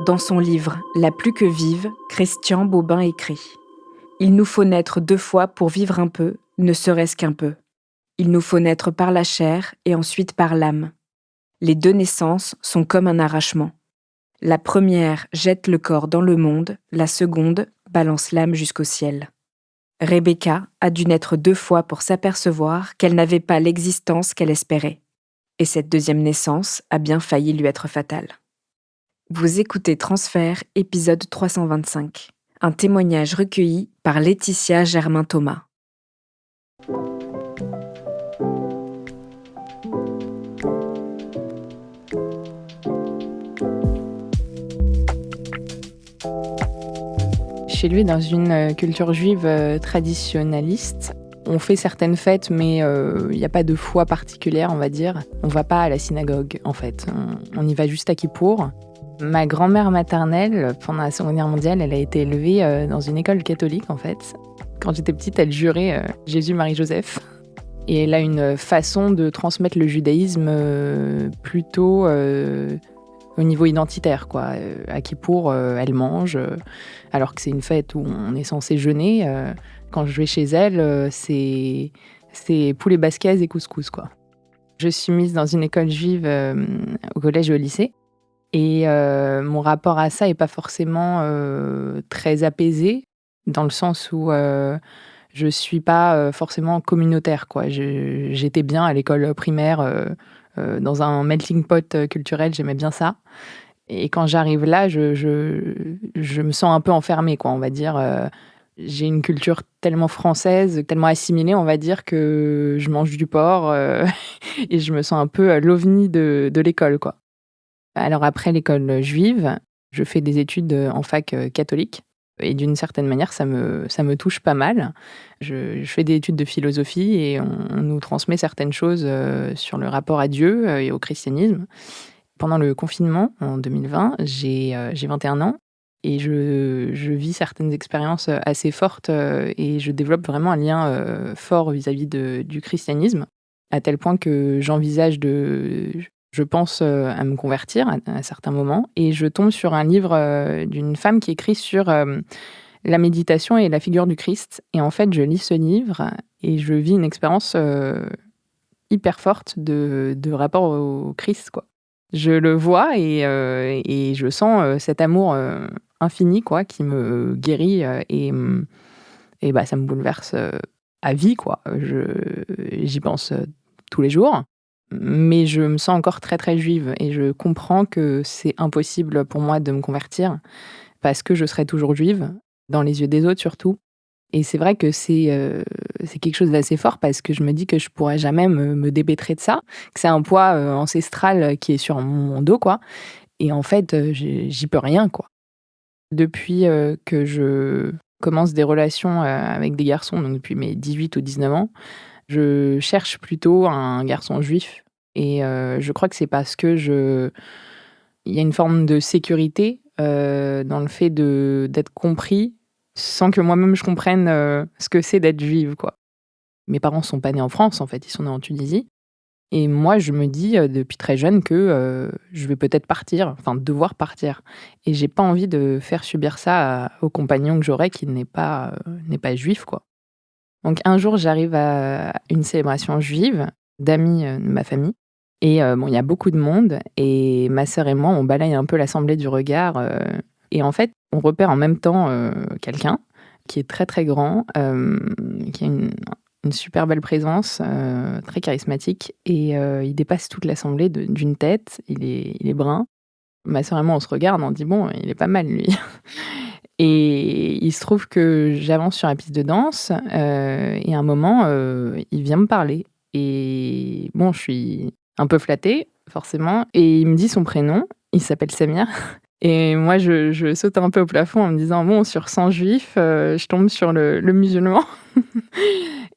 Dans son livre « La plus que vive », Christian Bobin écrit « Il nous faut naître 2 fois pour vivre un peu, ne serait-ce qu'un peu. Il nous faut naître par la chair et ensuite par l'âme. Les 2 naissances sont comme un arrachement. La première jette le corps dans le monde, la seconde balance l'âme jusqu'au ciel. Rebecca a dû naître 2 fois pour s'apercevoir qu'elle n'avait pas l'existence qu'elle espérait. Et cette 2e naissance a bien failli lui être fatale. » Vous écoutez Transfert, épisode 325. Un témoignage recueilli par Laetitia Germain-Thomas. Chez lui, dans une culture juive traditionnaliste, on fait certaines fêtes, mais il n'y a pas de foi particulière, on va dire. On ne va pas à la synagogue, en fait. On y va juste à Kippour. Ma grand-mère maternelle, pendant la Seconde Guerre mondiale, elle a été élevée dans une école catholique, en fait. Quand j'étais petite, elle jurait Jésus, Marie, Joseph. Et elle a une façon de transmettre le judaïsme plutôt au niveau identitaire, quoi. À Kippour, elle mange, alors que c'est une fête où on est censé jeûner. Quand je vais chez elle, c'est poulet basquaise et couscous, quoi. Je suis mise dans une école juive au collège et au lycée. Et mon rapport à ça n'est pas forcément très apaisé, dans le sens où je ne suis pas forcément communautaire, quoi. J'étais bien à l'école primaire, dans un melting pot culturel, j'aimais bien ça. Et quand j'arrive là, je me sens un peu enfermée, quoi, on va dire. J'ai une culture tellement française, tellement assimilée, on va dire, que je mange du porc et je me sens un peu l'ovni de l'école, quoi. Alors après l'école juive, je fais des études en fac catholique et d'une certaine manière, ça me touche pas mal. Je fais des études de philosophie et on nous transmet certaines choses sur le rapport à Dieu et au christianisme. Pendant le confinement, en 2020, j'ai 21 ans et je vis certaines expériences assez fortes et je développe vraiment un lien fort vis-à-vis du christianisme, à tel point que j'envisage je pense à me convertir à certains moments, et je tombe sur un livre d'une femme qui écrit sur la méditation et la figure du Christ. Et en fait, je lis ce livre et je vis une expérience hyper forte de rapport au Christ, quoi. Je le vois et je sens cet amour infini, quoi, qui me guérit et ça me bouleverse à vie, quoi. J'y pense tous les jours. Mais je me sens encore très, très juive et je comprends que c'est impossible pour moi de me convertir parce que je serai toujours juive, dans les yeux des autres surtout. Et c'est vrai que c'est quelque chose d'assez fort parce que je me dis que je pourrais jamais me dépêtrer de ça, que c'est un poids ancestral qui est sur mon dos, quoi. Et en fait, j'y peux rien, quoi. Depuis que je commence des relations avec des garçons, donc depuis mes 18 ou 19 ans, je cherche plutôt un garçon juif et je crois que c'est parce que il y a une forme de sécurité dans le fait d'être compris sans que moi-même je comprenne ce que c'est d'être juive, quoi. Mes parents sont pas nés en France, en fait, ils sont nés en Tunisie. Et moi, je me dis depuis très jeune que je vais peut-être partir, enfin devoir partir. Et j'ai pas envie de faire subir ça au compagnon que j'aurai qui n'est pas juif, quoi. Donc un jour, j'arrive à une célébration juive d'amis de ma famille et il y a beaucoup de monde et ma sœur et moi, on balaye un peu l'assemblée du regard et en fait, on repère en même temps quelqu'un qui est très, très grand, qui a une super belle présence, très charismatique et il dépasse toute l'assemblée d'une tête, il est brun. Ma sœur et moi, on se regarde, on dit: «Bon, il est pas mal lui». Et il se trouve que j'avance sur la piste de danse, et à un moment, il vient me parler et bon, je suis un peu flattée, forcément, et il me dit son prénom, il s'appelle Samir et moi je saute un peu au plafond en me disant: «Bon, sur 100 juifs, je tombe sur le musulman»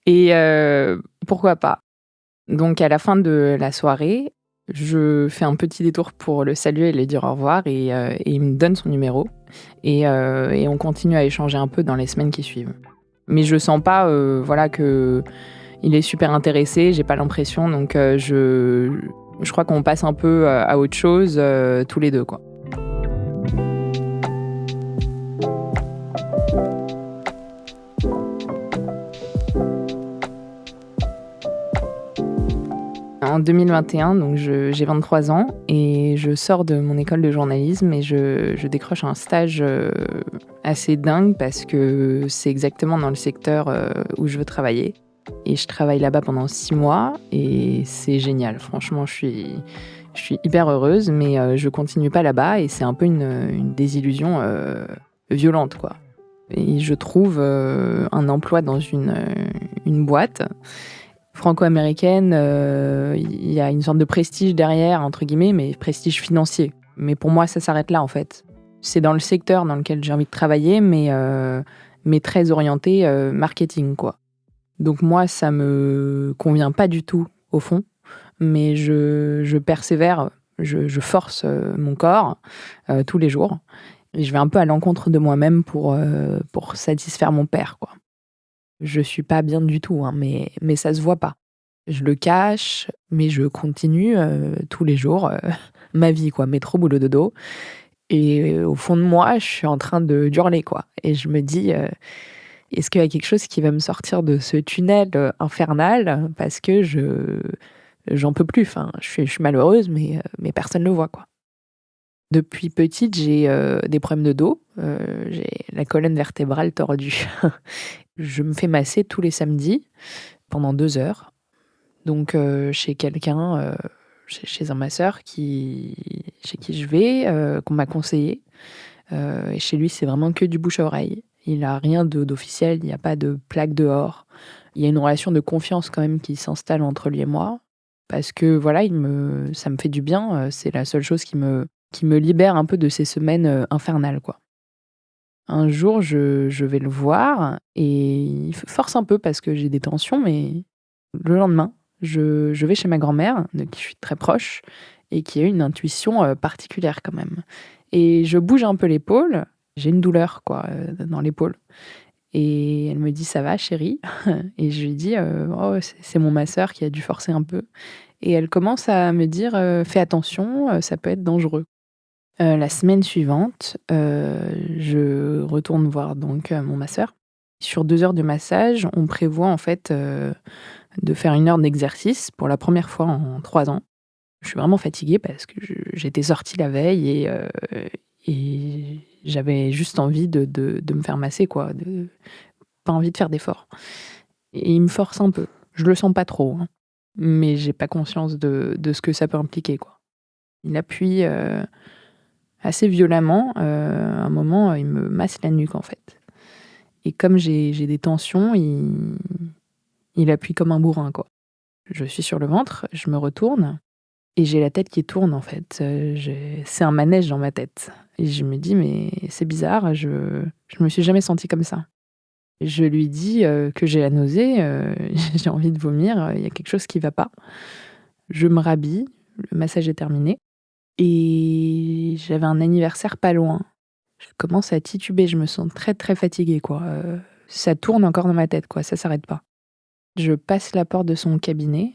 et pourquoi pas? Donc à la fin de la soirée, je fais un petit détour pour le saluer et lui dire au revoir et il me donne son numéro et on continue à échanger un peu dans les semaines qui suivent. Mais je sens pas, voilà, qu'il est super intéressé, j'ai pas l'impression, donc je crois qu'on passe un peu à autre chose, tous les deux, quoi. en 2021, donc j'ai 23 ans et je sors de mon école de journalisme et je décroche un stage assez dingue parce que c'est exactement dans le secteur où je veux travailler. Et je travaille là-bas pendant 6 mois et c'est génial. Franchement, je suis hyper heureuse, mais je continue pas là-bas et c'est un peu une désillusion violente, quoi. Et je trouve un emploi dans une boîte franco-américaine. Il y a une sorte de prestige derrière, entre guillemets, mais prestige financier. Mais pour moi, ça s'arrête là, en fait. C'est dans le secteur dans lequel j'ai envie de travailler, mais très orienté marketing, quoi. Donc moi, ça me convient pas du tout, au fond, mais je persévère, je force mon corps tous les jours. Et je vais un peu à l'encontre de moi-même pour satisfaire mon père, quoi. Je suis pas bien du tout, hein, mais ça se voit pas. Je le cache, mais je continue tous les jours ma vie, quoi, métro, boulot, dodo. Et au fond de moi, je suis en train d'hurler, quoi. Et je me dis, est-ce qu'il y a quelque chose qui va me sortir de ce tunnel infernal? Parce que j'en peux plus. Enfin, je suis malheureuse, mais personne ne le voit, quoi. Depuis petite, j'ai des problèmes de dos. J'ai la colonne vertébrale tordue. Je me fais masser tous les samedis pendant 2 heures. Donc chez quelqu'un, chez un masseur chez qui je vais, qu'on m'a conseillé. Et chez lui, c'est vraiment que du bouche à oreille. Il a rien d'officiel, il n'y a pas de plaque dehors. Il y a une relation de confiance quand même qui s'installe entre lui et moi. Parce que voilà, ça me fait du bien. C'est la seule chose qui me libère un peu de ces semaines infernales, quoi. Un jour, je vais le voir et il force un peu parce que j'ai des tensions, mais le lendemain, je vais chez ma grand-mère, de qui je suis très proche, et qui a une intuition particulière quand même. Et je bouge un peu l'épaule, j'ai une douleur, quoi, dans l'épaule. Et elle me dit: «Ça va chérie?» Et je lui dis: «Oh, c'est mon masseur qui a dû forcer un peu». Et elle commence à me dire: «Fais attention, ça peut être dangereux». La semaine suivante, je retourne voir donc mon masseur. Sur 2 heures de massage, on prévoit en fait, de faire 1 heure d'exercice pour la première fois en 3 ans. Je suis vraiment fatiguée parce que j'étais sortie la veille et j'avais juste envie de me faire masser, quoi, pas envie de faire d'efforts. Et il me force un peu. Je le sens pas trop, hein, mais j'ai pas conscience de ce que ça peut impliquer, quoi. Il appuie assez violemment. À un moment, il me masse la nuque, en fait. Et comme j'ai des tensions, il appuie comme un bourrin, quoi. Je suis sur le ventre, je me retourne et j'ai la tête qui tourne, en fait. C'est un manège dans ma tête. Et je me dis: «Mais c'est bizarre, je me suis jamais sentie comme ça». Je lui dis que j'ai la nausée, j'ai envie de vomir, il y a quelque chose qui va pas. Je me rhabille, le massage est terminé et j'avais un anniversaire pas loin. Je commence à tituber, je me sens très, très fatiguée, quoi, ça tourne encore dans ma tête, quoi, ça s'arrête pas. Je passe la porte de son cabinet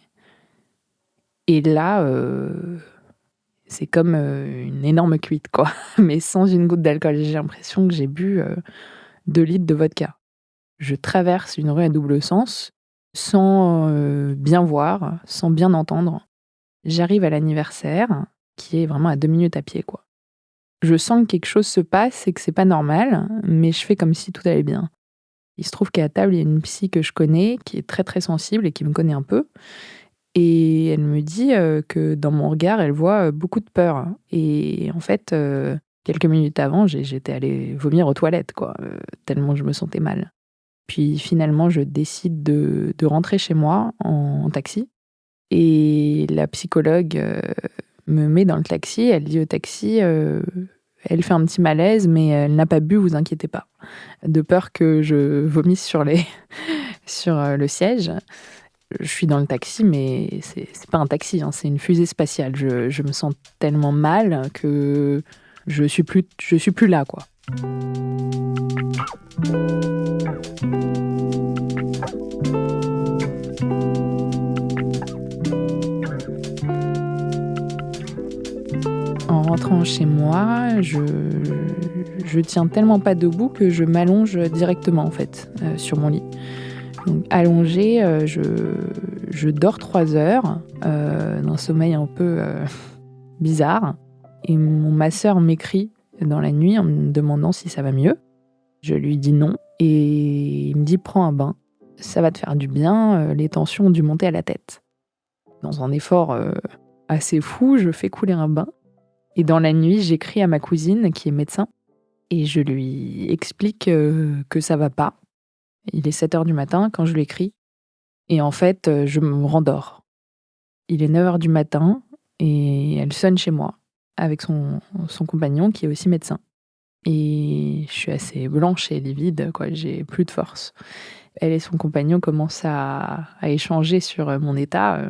et là, c'est comme, une énorme cuite, quoi, mais sans une goutte d'alcool. J'ai l'impression que j'ai bu, 2 litres de vodka. Je traverse une rue à double sens, sans bien voir, sans bien entendre. J'arrive à l'anniversaire, qui est vraiment à 2 minutes à pied, quoi. Je sens que quelque chose se passe et que c'est pas normal, mais je fais comme si tout allait bien. Il se trouve qu'à table, il y a une psy que je connais, qui est très, très sensible et qui me connaît un peu. Et elle me dit, que dans mon regard, elle voit, beaucoup de peur. Et en fait, quelques minutes avant, j'étais allée vomir aux toilettes, quoi, tellement je me sentais mal. Puis finalement, je décide de rentrer chez moi en taxi et la psychologue, me met dans le taxi. Elle dit au taxi, elle fait un petit malaise, mais elle n'a pas bu, vous inquiétez pas. De peur que je vomisse sur le siège. Je suis dans le taxi, mais c'est pas un taxi, hein, c'est une fusée spatiale. Je me sens tellement mal que je suis plus là, quoi. En rentrant chez moi, je tiens tellement pas debout que je m'allonge directement, en fait, sur mon lit. Donc allongée, je dors 3 heures, d'un sommeil un peu bizarre. Et mon masseur m'écrit dans la nuit en me demandant si ça va mieux. Je lui dis non et il me dit: «Prends un bain, ça va te faire du bien, les tensions ont dû monter à la tête». Dans un effort assez fou, je fais couler un bain et dans la nuit, j'écris à ma cousine qui est médecin et je lui explique que ça va pas. Il est 7 heures du matin quand je lui écris et en fait, je me rendors. Il est 9 heures du matin et elle sonne chez moi avec son compagnon qui est aussi médecin. Et je suis assez blanche et livide, quoi, j'ai plus de force. Elle et son compagnon commencent à échanger sur mon état.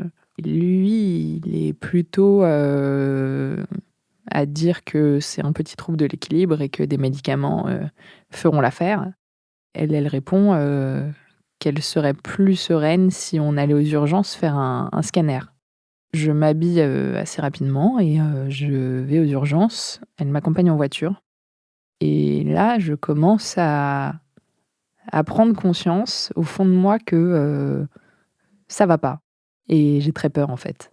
Lui, il est plutôt à dire que c'est un petit trouble de l'équilibre et que des médicaments feront l'affaire. Elle répond qu'elle serait plus sereine si on allait aux urgences faire un scanner. Je m'habille assez rapidement et je vais aux urgences. Elle m'accompagne en voiture. Et là, je commence à prendre conscience au fond de moi que ça va pas. Et j'ai très peur en fait.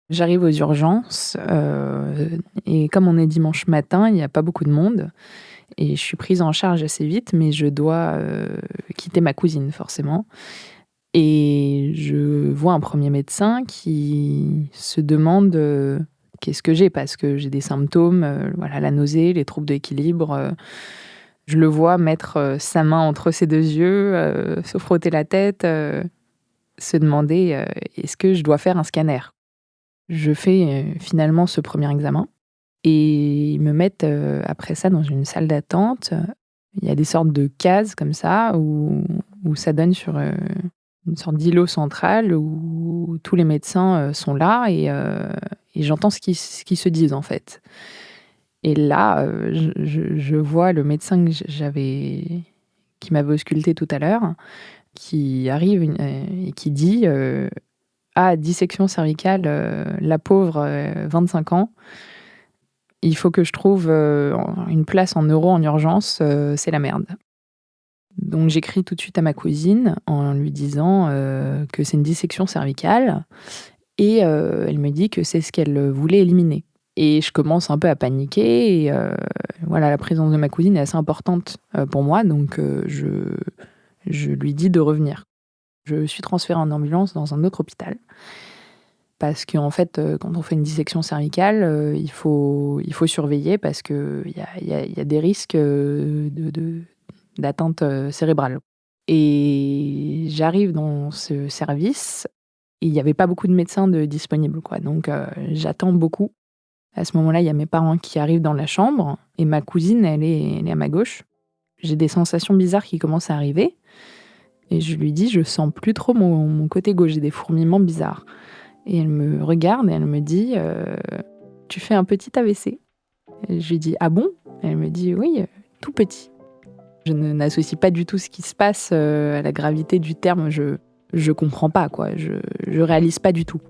J'arrive aux urgences et comme on est dimanche matin, il y a pas beaucoup de monde et je suis prise en charge assez vite, mais je dois quitter ma cousine forcément. Et je vois un premier médecin qui se demande qu'est-ce que j'ai parce que j'ai des symptômes, voilà, la nausée, les troubles d'équilibre. Je le vois mettre sa main entre ses 2 yeux, se frotter la tête, se demander est-ce que je dois faire un scanner. Je fais finalement ce premier examen et ils me mettent après ça dans une salle d'attente. Il y a des sortes de cases comme ça où ça donne sur une sorte d'îlot central où tous les médecins sont là et j'entends ce qu'ils se disent en fait. Et là, je vois le médecin qui m'avait auscultée tout à l'heure, qui arrive et qui dit «Ah, dissection cervicale, la pauvre, 25 ans. Il faut que je trouve une place en neuro en urgence, c'est la merde». Donc j'écris tout de suite à ma cousine en lui disant que c'est une dissection cervicale et elle me dit que c'est ce qu'elle voulait éliminer. Et je commence un peu à paniquer et voilà, la présence de ma cousine est assez importante pour moi, donc je lui dis de revenir. Je suis transférée en ambulance dans un autre hôpital parce qu'en fait, quand on fait une dissection cervicale, il faut surveiller parce qu'il y a des risques d'atteinte cérébrale. Et j'arrive dans ce service et il n'y avait pas beaucoup de médecins disponibles, quoi, donc j'attends beaucoup. À ce moment-là, il y a mes parents qui arrivent dans la chambre et ma cousine, elle est à ma gauche. J'ai des sensations bizarres qui commencent à arriver et je lui dis: «Je sens plus trop mon côté gauche, j'ai des fourmillements bizarres». Et elle me regarde et elle me dit: «Tu fais un petit AVC». Et je lui dis: «Ah bon?» Elle me dit: «Oui, tout petit». Je n'associe pas du tout ce qui se passe à la gravité du terme. Je comprends pas, quoi. Je réalise pas du tout.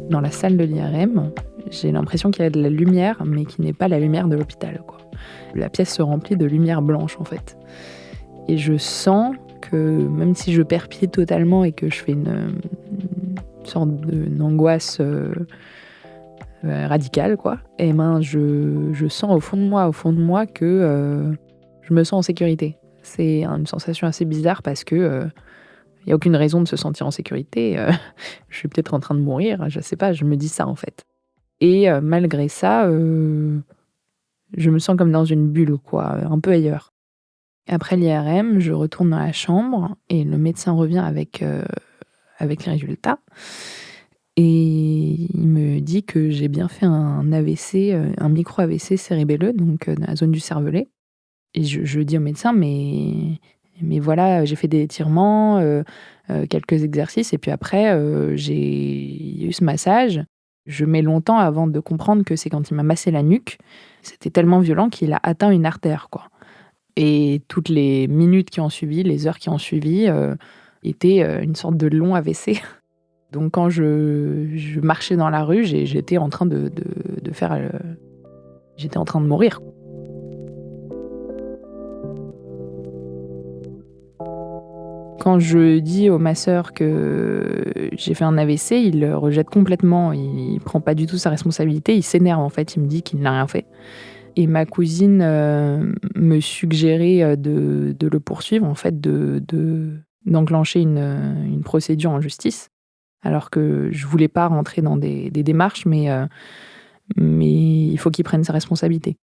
Dans la salle de l'IRM, j'ai l'impression qu'il y a de la lumière, mais qui n'est pas la lumière de l'hôpital, quoi. La pièce se remplit de lumière blanche, en fait. Et je sens que même si je perds pied totalement et que je fais une sorte d'angoisse radicale, quoi, et ben je sens au fond de moi que je me sens en sécurité. C'est une sensation assez bizarre parce que il y a aucune raison de se sentir en sécurité. Je suis peut-être en train de mourir, je sais pas, je me dis ça en fait. Et malgré ça, je me sens comme dans une bulle, quoi, un peu ailleurs. Après l'IRM, je retourne dans la chambre et le médecin revient avec les résultats. Et il me dit que j'ai bien fait un AVC, un micro-AVC cérébelleux, donc dans la zone du cervelet. Et je dis au médecin: «Mais voilà, j'ai fait des étirements, quelques exercices et puis après, j'ai eu ce massage». Je mets longtemps avant de comprendre que c'est quand il m'a massé la nuque. C'était tellement violent qu'il a atteint une artère, quoi. Et toutes les minutes qui ont suivi, les heures qui ont suivi, étaient une sorte de long AVC. Donc quand je marchais dans la rue, j'étais en train de faire... j'étais en train de mourir. Quand je dis au masseur que j'ai fait un AVC, il le rejette complètement. Il prend pas du tout sa responsabilité. Il s'énerve en fait. Il me dit qu'il n'a rien fait. Et ma cousine me suggérait de le poursuivre, en fait, d'enclencher une procédure en justice. Alors que je voulais pas rentrer dans des démarches, mais il faut qu'il prenne sa responsabilité.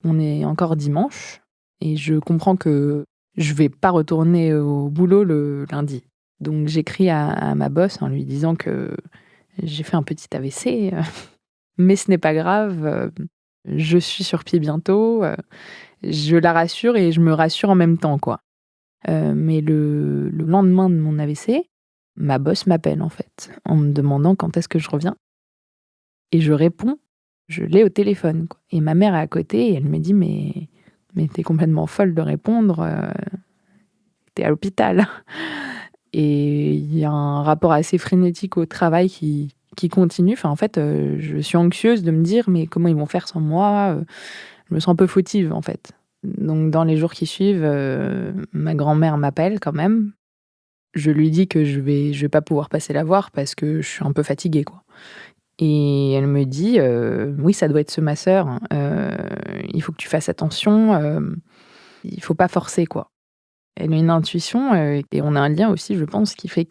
On est encore dimanche et je comprends que je vais pas retourner au boulot le lundi. Donc j'écris à ma boss en lui disant que j'ai fait un petit AVC, mais ce n'est pas grave, je suis sur pied bientôt. Je la rassure et je me rassure en même temps, quoi. Mais le lendemain de mon AVC, ma boss m'appelle en fait, en me demandant quand est-ce que je reviens. Et je réponds, je l'ai au téléphone, quoi. Et ma mère est à côté et elle me dit: Mais t'es complètement folle de répondre, tu à l'hôpital. Et il y a un rapport assez frénétique au travail qui continue. Enfin, en fait, je suis anxieuse de me dire: «Mais comment ils vont faire sans moi?» Je me sens un peu fautive, en fait. Donc dans les jours qui suivent, ma grand-mère m'appelle quand même. Je lui dis que je vais pas pouvoir passer la voir parce que je suis un peu fatiguée, quoi. Et elle me dit: «Oui, ça doit être ce masseur, hein, il faut que tu fasses attention, il faut pas forcer, quoi». Elle a une intuition, et on a un lien aussi, je pense, qui fait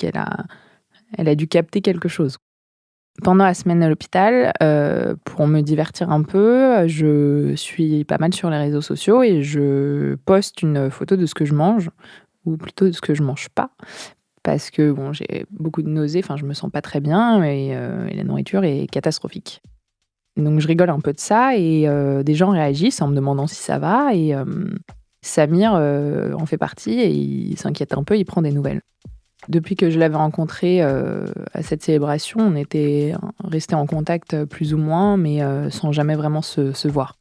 elle a dû capter quelque chose. Pendant la semaine à l'hôpital, pour me divertir un peu, je suis pas mal sur les réseaux sociaux et je poste une photo de ce que je mange, ou plutôt de ce que je mange pas. Parce que bon, j'ai beaucoup de nausées, enfin je me sens pas très bien et la nourriture est catastrophique. Donc je rigole un peu de ça et des gens réagissent en me demandant si ça va et Samir, en fait partie et il s'inquiète un peu, il prend des nouvelles. Depuis que je l'avais rencontré, à cette célébration, on était restés en contact, plus ou moins, mais sans jamais vraiment se voir.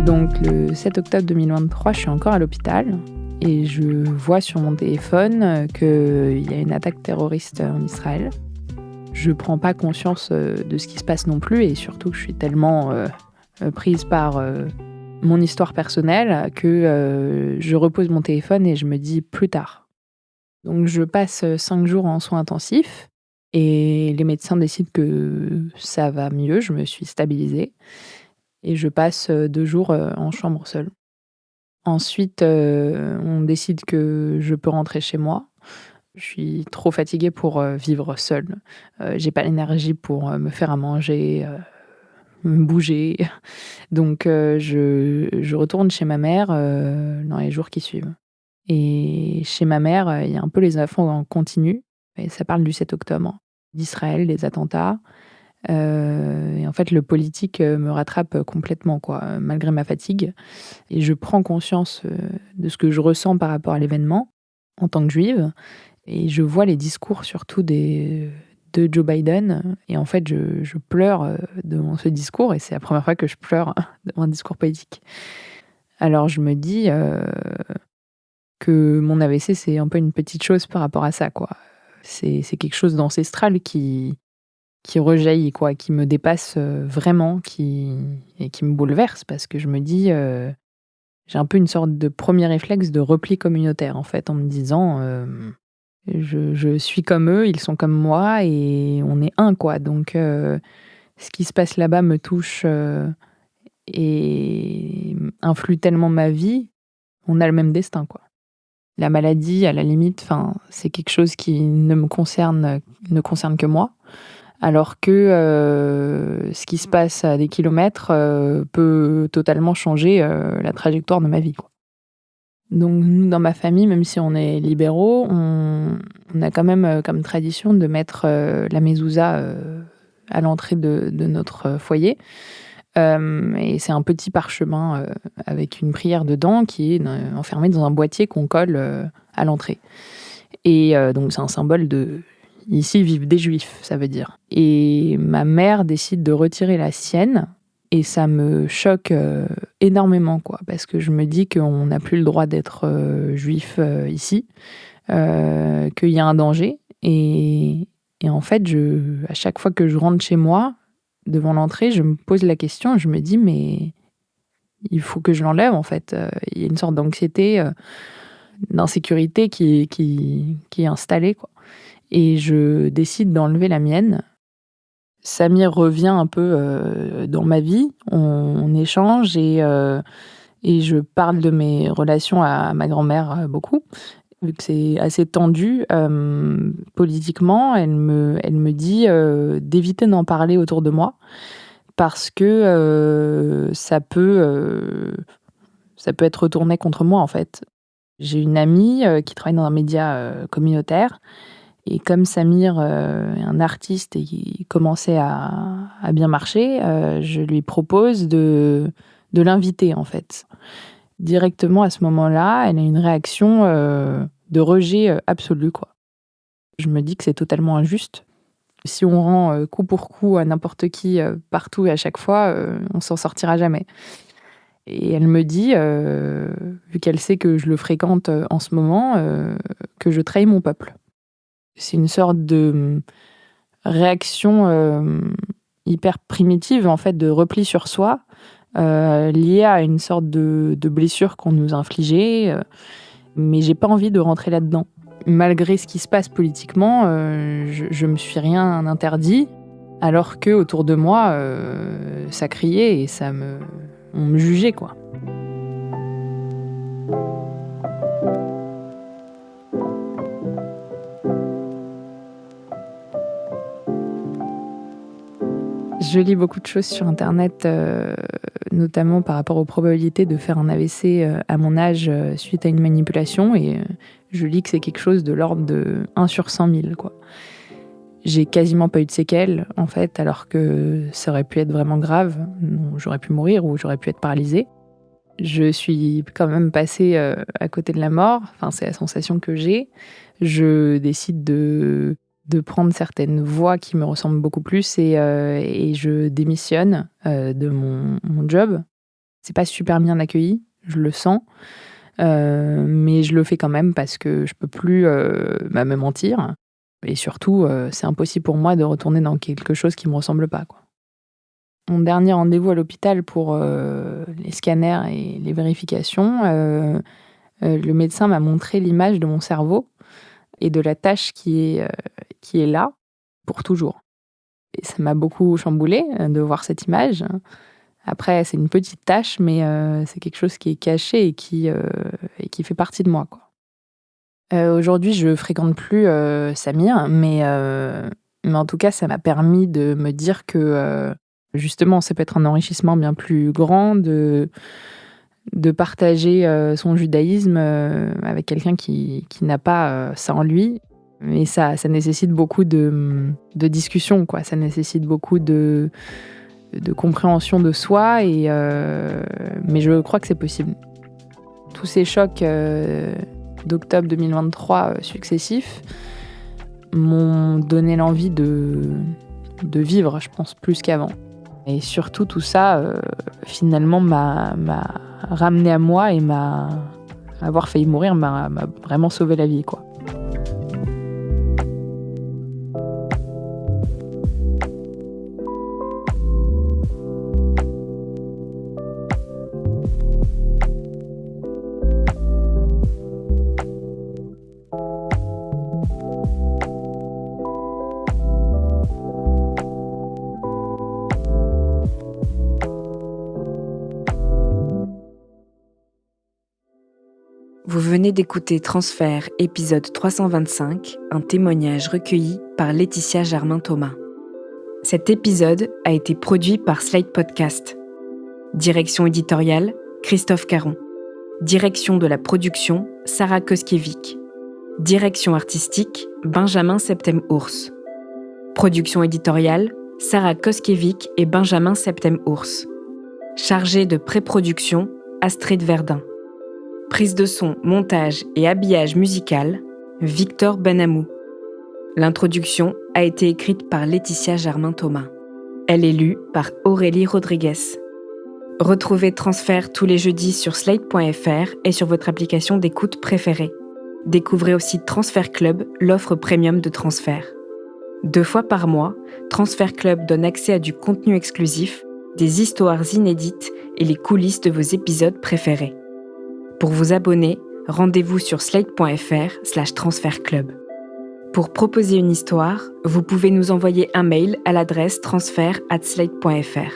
Donc le 7 octobre 2023, je suis encore à l'hôpital et je vois sur mon téléphone qu'il y a une attaque terroriste en Israël. Je prends pas conscience de ce qui se passe non plus et surtout que je suis tellement prise par mon histoire personnelle que je repose mon téléphone et je me dis plus tard. Donc je passe 5 jours en soins intensifs et les médecins décident que ça va mieux, je me suis stabilisée et je passe 2 jours en chambre seule. Ensuite, on décide que je peux rentrer chez moi. Je suis trop fatiguée pour vivre seule. J'ai pas l'énergie pour me faire à manger, me bouger. Donc je retourne chez ma mère dans les jours qui suivent. Et chez ma mère, il y a un peu les infos en continu et ça parle du 7 octobre, d'Israël, des attentats. Et en fait, le politique me rattrape complètement, quoi, malgré ma fatigue. Et je prends conscience de ce que je ressens par rapport à l'événement en tant que juive. Et je vois les discours surtout de Joe Biden. Et en fait, je pleure devant ce discours. Et c'est la première fois que je pleure devant un discours politique. Alors je me dis que mon AVC, c'est un peu une petite chose par rapport à ça, quoi. C'est quelque chose d'ancestral qui rejaillit, quoi, qui me dépasse vraiment, et qui me bouleverse parce que je me dis, j'ai un peu une sorte de premier réflexe de repli communautaire, en fait, en me disant, je suis comme eux, ils sont comme moi et on est un, quoi. Donc ce qui se passe là-bas me touche et influe tellement ma vie, on a le même destin, quoi. La maladie, à la limite, enfin, c'est quelque chose qui ne concerne que moi. Alors que ce qui se passe à des kilomètres peut totalement changer la trajectoire de ma vie, quoi. Donc nous, dans ma famille, même si on est libéraux, on a quand même comme tradition de mettre la mezouza à l'entrée de notre foyer. Et c'est un petit parchemin avec une prière dedans qui est enfermé dans un boîtier qu'on colle à l'entrée. Et donc c'est un symbole de ici vivent des juifs, ça veut dire. Et ma mère décide de retirer la sienne Et ça me choque énormément, quoi, parce que je me dis qu'on n'a plus le droit d'être juif ici, qu'il y a un danger. Et en fait, à chaque fois que je rentre chez moi, devant l'entrée, je me pose la question, je me dis, mais il faut que je l'enlève, en fait. Il y a une sorte d'anxiété, d'insécurité qui est installée, quoi. Et je décide d'enlever la mienne. Samir revient un peu dans ma vie, on échange et je parle de mes relations à ma grand-mère beaucoup. Vu que c'est assez tendu politiquement, elle me dit d'éviter d'en parler autour de moi parce que ça peut être retourné contre moi, en fait. J'ai une amie qui travaille dans un média communautaire. Et comme Samir est un artiste et qui commençait à bien marcher, je lui propose de l'inviter, en fait. Directement à ce moment-là, elle a une réaction de rejet absolu, quoi. Je me dis que c'est totalement injuste. Si on rend coup pour coup à n'importe qui, partout et à chaque fois, on s'en sortira jamais. Et elle me dit, vu qu'elle sait que je le fréquente en ce moment, que je trahis mon peuple. C'est une sorte de réaction hyper primitive, en fait, de repli sur soi, liée à une sorte de blessure qu'on nous a infligée. Mais j'ai pas envie de rentrer là-dedans. Malgré ce qui se passe politiquement, je me suis rien interdit, alors que autour de moi, ça criait et on me jugeait, quoi. Je lis beaucoup de choses sur Internet, notamment par rapport aux probabilités de faire un AVC à mon âge suite à une manipulation. Et je lis que c'est quelque chose de l'ordre de 1 sur 100 000, quoi. J'ai quasiment pas eu de séquelles, en fait, alors que ça aurait pu être vraiment grave. J'aurais pu mourir ou j'aurais pu être paralysée. Je suis quand même passée à côté de la mort. Enfin, c'est la sensation que j'ai. Je décide de prendre certaines voies qui me ressemblent beaucoup plus et je démissionne de mon job. C'est pas super bien accueilli, je le sens, mais je le fais quand même parce que je peux plus me mentir. Et surtout, c'est impossible pour moi de retourner dans quelque chose qui me ressemble pas, quoi. Mon dernier rendez-vous à l'hôpital pour les scanners et les vérifications, le médecin m'a montré l'image de mon cerveau et de la tâche qui est là pour toujours. Et ça m'a beaucoup chamboulée de voir cette image. Après, c'est une petite tâche, mais c'est quelque chose qui est caché et qui fait partie de moi, quoi. Aujourd'hui, je fréquente plus Samir, mais en tout cas, ça m'a permis de me dire que justement, ça peut être un enrichissement bien plus grand de partager son judaïsme avec quelqu'un qui n'a pas ça en lui. Mais ça nécessite beaucoup de discussion, quoi. Ça nécessite beaucoup de compréhension de soi, mais je crois que c'est possible. Tous ces chocs d'octobre 2023 successifs m'ont donné l'envie de vivre, je pense, plus qu'avant. Et surtout, tout ça, finalement, m'a ramené à moi et avoir failli mourir m'a vraiment sauvé la vie, quoi. Vous venez d'écouter Transfert, épisode 325, un témoignage recueilli par Laetitia Germain-Thomas. Cet épisode a été produit par Slate Podcast. Direction éditoriale, Christophe Caron. Direction de la production, Sarah Koskiewicz. Direction artistique, Benjamin Septem-Ours. Production éditoriale, Sarah Koskiewicz et Benjamin Septem-Ours. Chargé de pré-production, Astrid Verdun. Prise de son, montage et habillage musical, Victor Benamou. L'introduction a été écrite par Laetitia Germain-Thomas. Elle est lue par Aurélie Rodriguez. Retrouvez Transfert tous les jeudis sur slate.fr et sur votre application d'écoute préférée. Découvrez aussi Transfert Club, l'offre premium de Transfert. 2 fois par mois, Transfert Club donne accès à du contenu exclusif, des histoires inédites et les coulisses de vos épisodes préférés. Pour vous abonner, rendez-vous sur slate.fr/transfertclub. Pour proposer une histoire, vous pouvez nous envoyer un mail à l'adresse transfert@slate.fr.